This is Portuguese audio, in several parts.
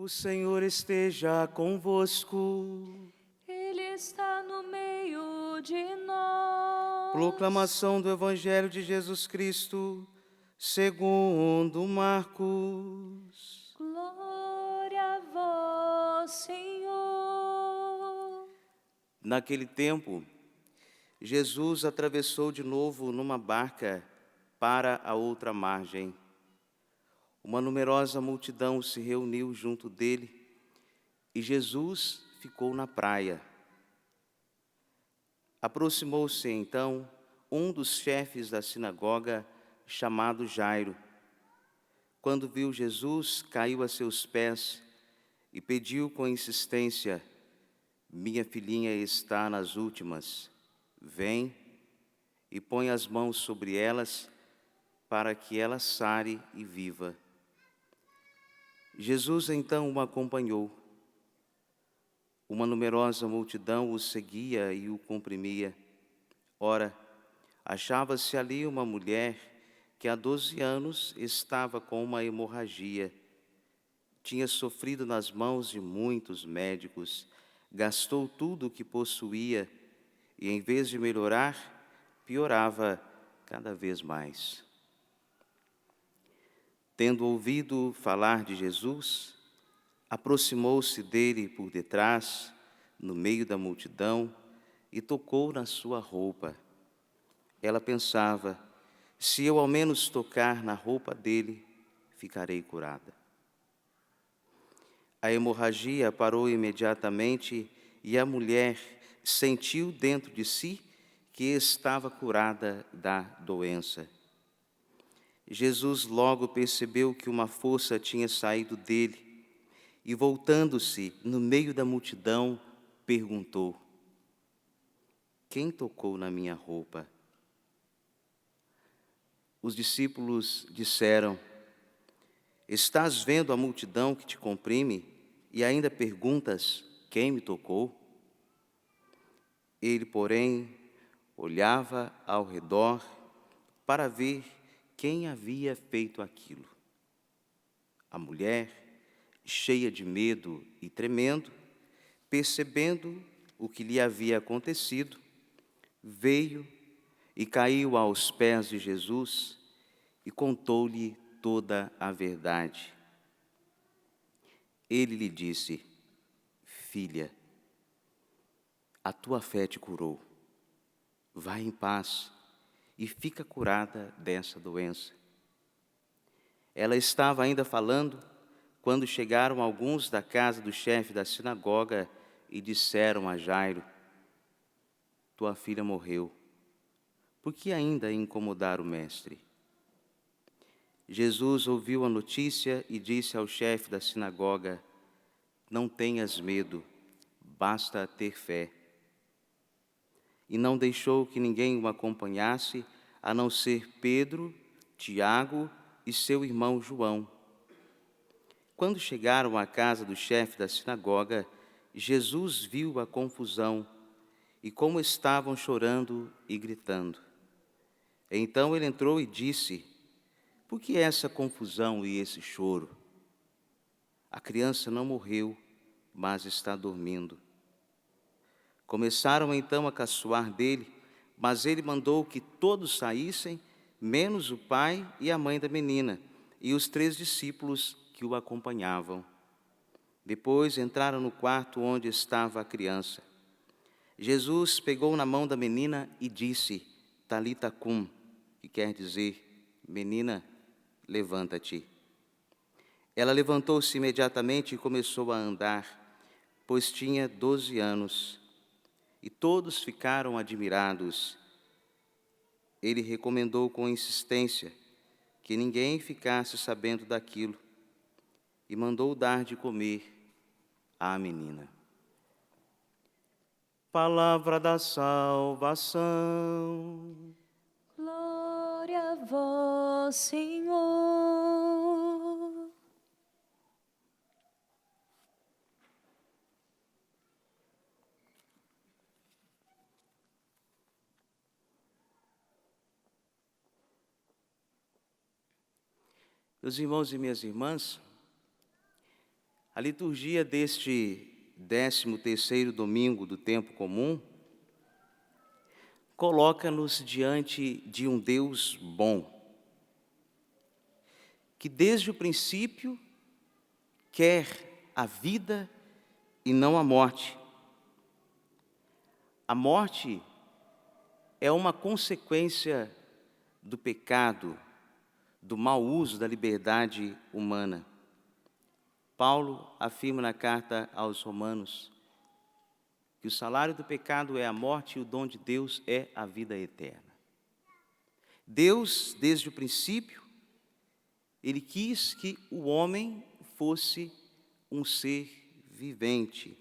O Senhor esteja convosco. Ele está no meio de nós. Proclamação do Evangelho de Jesus Cristo, segundo Marcos. Glória a vós, Senhor. Naquele tempo, Jesus atravessou de novo numa barca para a outra margem. Uma numerosa multidão se reuniu junto dele e Jesus ficou na praia. Aproximou-se então um dos chefes da sinagoga, chamado Jairo. Quando viu Jesus, caiu a seus pés e pediu com insistência: minha filhinha está nas últimas. Vem e põe as mãos sobre elas, para que ela sare e viva. Jesus então o acompanhou. Uma numerosa multidão o seguia e o comprimia. Ora, achava-se ali uma mulher que há 12 anos estava com uma hemorragia. Tinha sofrido nas mãos de muitos médicos, gastou tudo o que possuía e, em vez de melhorar, piorava cada vez mais. Tendo ouvido falar de Jesus, aproximou-se dele por detrás, no meio da multidão, e tocou na sua roupa. Ela pensava: se eu ao menos tocar na roupa dele, ficarei curada. A hemorragia parou imediatamente e a mulher sentiu dentro de si que estava curada da doença. Jesus logo percebeu que uma força tinha saído dele e, voltando-se no meio da multidão, perguntou: quem tocou na minha roupa? Os discípulos disseram: estás vendo a multidão que te comprime e ainda perguntas: quem me tocou? Ele, porém, olhava ao redor para ver quem havia feito aquilo. A mulher, cheia de medo e tremendo, percebendo o que lhe havia acontecido, veio e caiu aos pés de Jesus e contou-lhe toda a verdade. Ele lhe disse: filha, a tua fé te curou. Vai em paz e fica curada dessa doença. Ela estava ainda falando quando chegaram alguns da casa do chefe da sinagoga e disseram a Jairo: tua filha morreu. Por que ainda incomodar o mestre? Jesus ouviu a notícia e disse ao chefe da sinagoga: não tenhas medo, basta ter fé. E não deixou que ninguém o acompanhasse, a não ser Pedro, Tiago e seu irmão João. Quando chegaram à casa do chefe da sinagoga, Jesus viu a confusão e como estavam chorando e gritando. Então ele entrou e disse: por que essa confusão e esse choro? A criança não morreu, mas está dormindo. Começaram então a caçoar dele, mas ele mandou que todos saíssem, menos o pai e a mãe da menina, e os 3 discípulos que o acompanhavam. Depois entraram no quarto onde estava a criança. Jesus pegou na mão da menina e disse: Talita cum, que quer dizer: menina, levanta-te. Ela levantou-se imediatamente e começou a andar, pois tinha 12 anos. E todos ficaram admirados. Ele recomendou com insistência que ninguém ficasse sabendo daquilo e mandou dar de comer à menina. Palavra da salvação. Glória a vós, Senhor. Meus irmãos e minhas irmãs, A liturgia deste 13º domingo do tempo comum coloca-nos diante de um Deus bom, que desde o princípio quer a vida e não a morte. A morte é uma consequência do pecado, do mau uso da liberdade humana. Paulo afirma na carta aos Romanos que o salário do pecado é a morte e o dom de Deus é a vida eterna. Deus, desde o princípio, Ele quis que o homem fosse um ser vivente.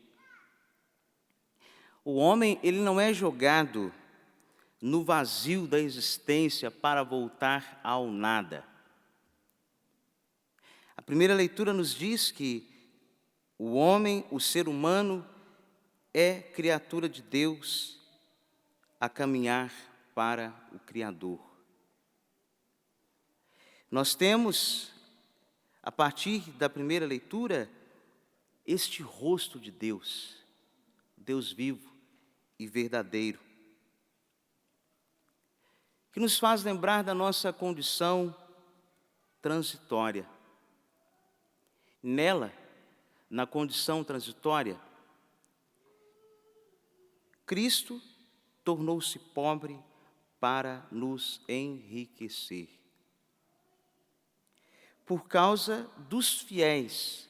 O homem, ele não é jogado no vazio da existência para voltar ao nada. A primeira leitura nos diz que o homem, o ser humano, é criatura de Deus a caminhar para o Criador. Nós temos, a partir da primeira leitura, este rosto de Deus, Deus vivo e verdadeiro, que nos faz lembrar da nossa condição transitória. Nela, na condição transitória, Cristo tornou-se pobre para nos enriquecer. Por causa dos fiéis,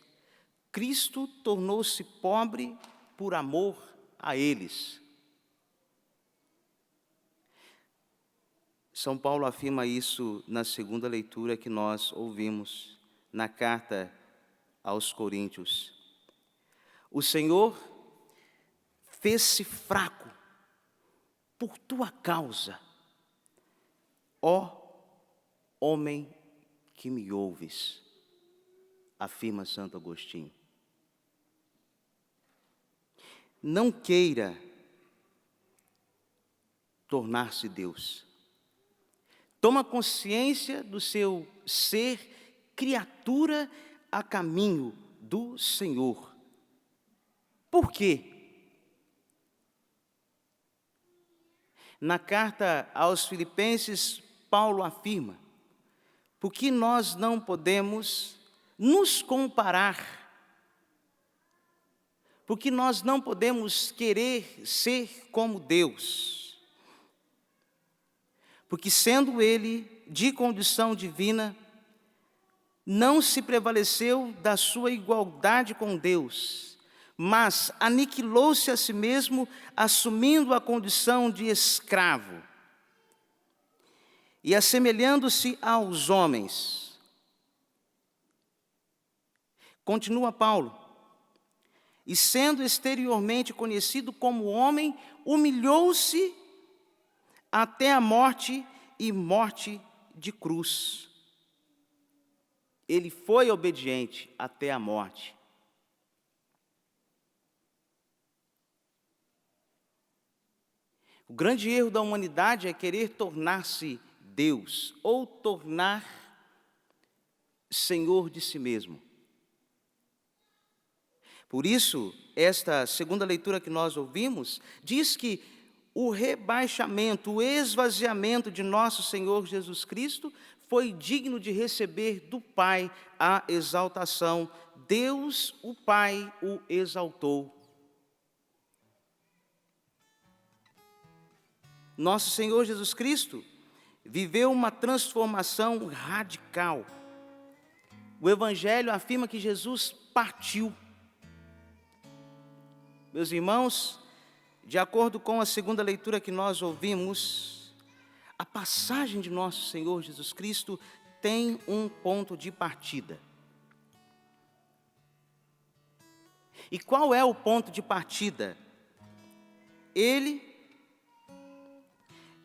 Cristo tornou-se pobre por amor a eles. São Paulo afirma isso na segunda leitura que nós ouvimos, na carta aos Coríntios. O Senhor fez-se fraco por tua causa, ó homem que me ouves, afirma Santo Agostinho. Não queira tornar-se Deus. Toma consciência do seu ser criatura a caminho do Senhor. Por quê? Na carta aos Filipenses, Paulo afirma: porque nós não podemos nos comparar, porque nós não podemos querer ser como Deus, porque sendo Ele de condição divina, não se prevaleceu da sua igualdade com Deus, mas aniquilou-se a si mesmo, assumindo a condição de escravo. E assemelhando-se aos homens. Continua Paulo. E sendo exteriormente conhecido como homem, humilhou-se até a morte e morte de cruz. Ele foi obediente até a morte. O grande erro da humanidade é querer tornar-se Deus ou tornar Senhor de si mesmo. Por isso, esta segunda leitura que nós ouvimos diz que o rebaixamento, o esvaziamento de nosso Senhor Jesus Cristo foi digno de receber do Pai a exaltação. Deus, o Pai, o exaltou. Nosso Senhor Jesus Cristo viveu uma transformação radical. O Evangelho afirma que Jesus partiu. Meus irmãos, de acordo com a segunda leitura que nós ouvimos, a passagem de nosso Senhor Jesus Cristo tem um ponto de partida. E qual é o ponto de partida? Ele,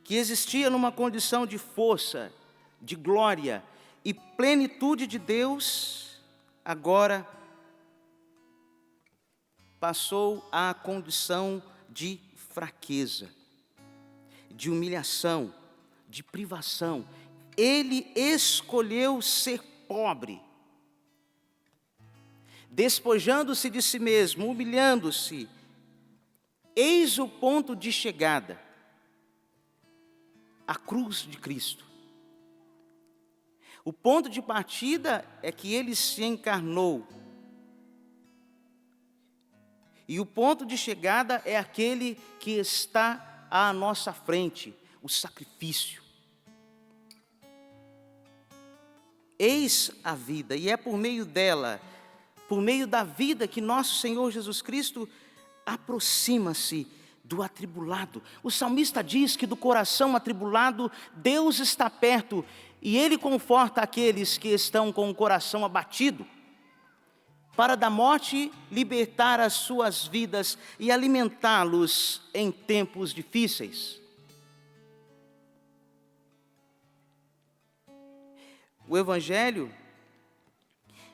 que existia numa condição de força, de glória e plenitude de Deus, agora passou à condição de fraqueza, de humilhação, de privação. Ele escolheu ser pobre. despojando-se de si mesmo, humilhando-se. Eis o ponto de chegada, a cruz de Cristo. O ponto de partida é que Ele se encarnou. E o ponto de chegada é aquele que está à nossa frente, o sacrifício. Eis a vida, e é por meio dela, por meio da vida, que nosso Senhor Jesus Cristo aproxima-se do atribulado. O salmista diz que do coração atribulado Deus está perto, e Ele conforta aqueles que estão com o coração abatido, para da morte libertar as suas vidas e alimentá-los em tempos difíceis. O Evangelho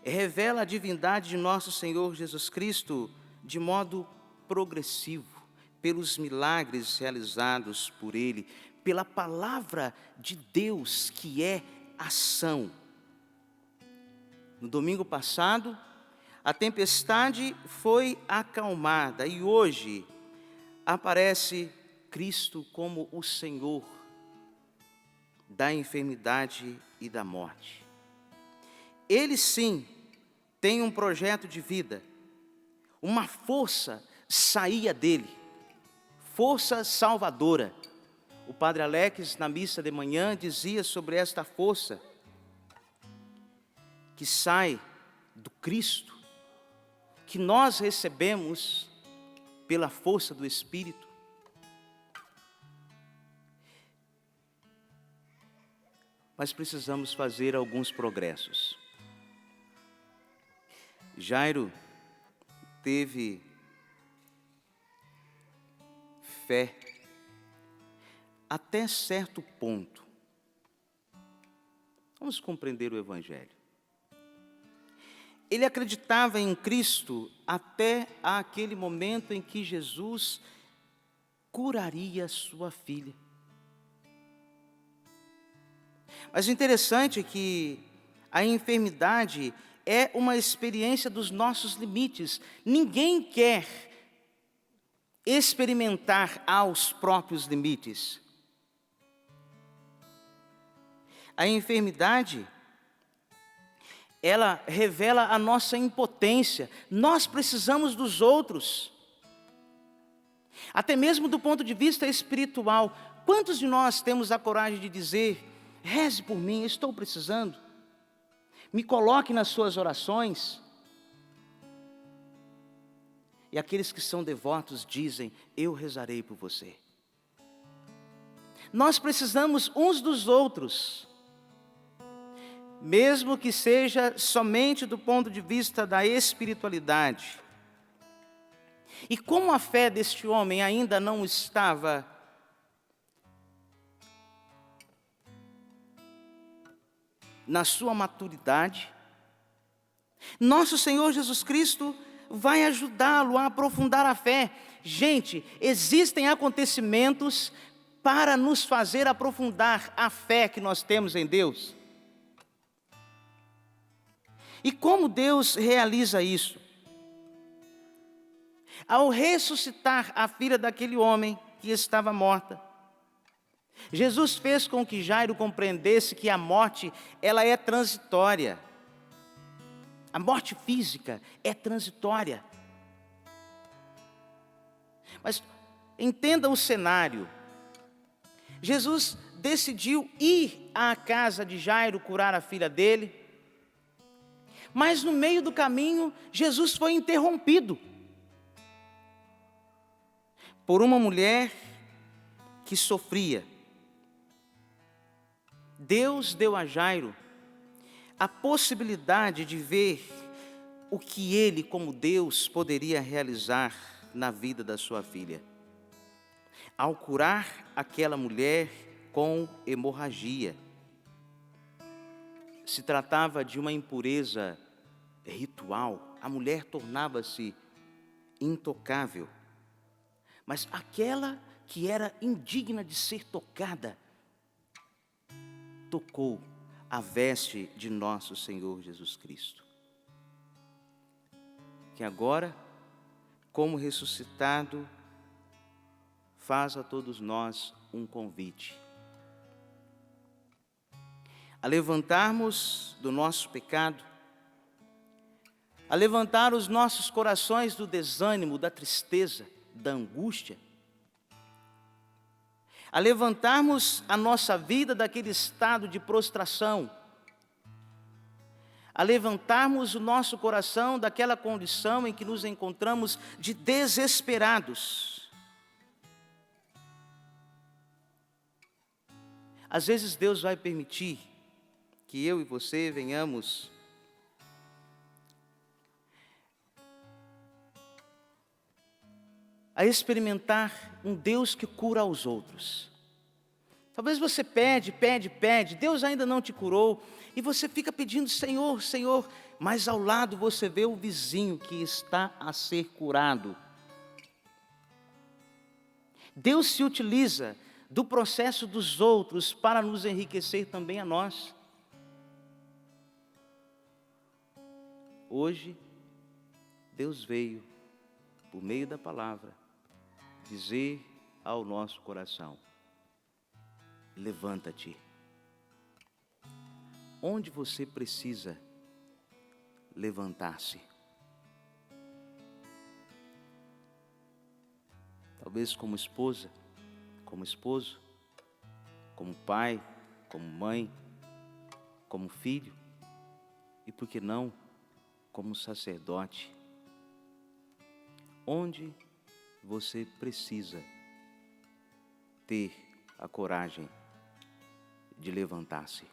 revela a divindade de nosso Senhor Jesus Cristo de modo progressivo, pelos milagres realizados por Ele, pela palavra de Deus que é ação. No domingo passado, a tempestade foi acalmada e hoje aparece Cristo como o Senhor da enfermidade e da morte. Ele sim tem um projeto de vida, uma força saía dele, força salvadora. O padre Alex, na missa de manhã, dizia sobre esta força que sai do Cristo, que nós recebemos pela força do Espírito. Mas precisamos fazer alguns progressos. Jairo teve fé até certo ponto. Vamos compreender o Evangelho. Ele acreditava em Cristo até aquele momento em que Jesus curaria sua filha. Mas o interessante é que a enfermidade é uma experiência dos nossos limites. Ninguém quer experimentar aos próprios limites. A enfermidade, ela revela a nossa impotência. Nós precisamos dos outros. Até mesmo do ponto de vista espiritual. Quantos de nós temos a coragem de dizer: reze por mim, estou precisando. Me coloque nas suas orações. E aqueles que são devotos dizem: eu rezarei por você. Nós precisamos uns dos outros. Mesmo que seja somente do ponto de vista da espiritualidade. E como a fé deste homem ainda não estava na sua maturidade, nosso Senhor Jesus Cristo vai ajudá-lo a aprofundar a fé. Gente, existem acontecimentos para nos fazer aprofundar a fé que nós temos em Deus. E como Deus realiza isso? Ao ressuscitar a filha daquele homem que estava morta, Jesus fez com que Jairo compreendesse que a morte, ela é transitória. A morte física é transitória. Mas entenda o cenário. Jesus decidiu ir à casa de Jairo curar a filha dele. Mas no meio do caminho, Jesus foi interrompido por uma mulher que sofria. Deus deu a Jairo a possibilidade de ver o que ele, como Deus, poderia realizar na vida da sua filha. Ao curar aquela mulher com hemorragia. Se tratava de uma impureza ritual, a mulher tornava-se intocável. Mas aquela que era indigna de ser tocada, tocou a veste de nosso Senhor Jesus Cristo. que agora, como ressuscitado, faz a todos nós um convite. A levantarmos do nosso pecado, a levantar os nossos corações do desânimo, da tristeza, da angústia, a levantarmos a nossa vida daquele estado de prostração, a levantarmos o nosso coração daquela condição em que nos encontramos de desesperados. Às vezes Deus vai permitir que eu e você venhamos a experimentar um Deus que cura aos outros. Talvez você pede, Deus ainda não te curou, e você fica pedindo, Senhor, Senhor, mas ao lado você vê o vizinho que está a ser curado. Deus se utiliza do processo dos outros para nos enriquecer também a nós. Hoje, Deus veio, por meio da palavra, dizer ao nosso coração: levanta-te. Onde você precisa levantar-se? Talvez como esposa, como esposo, como pai, como mãe, como filho, e por que não, como sacerdote. Onde você precisa ter a coragem de levantar-se?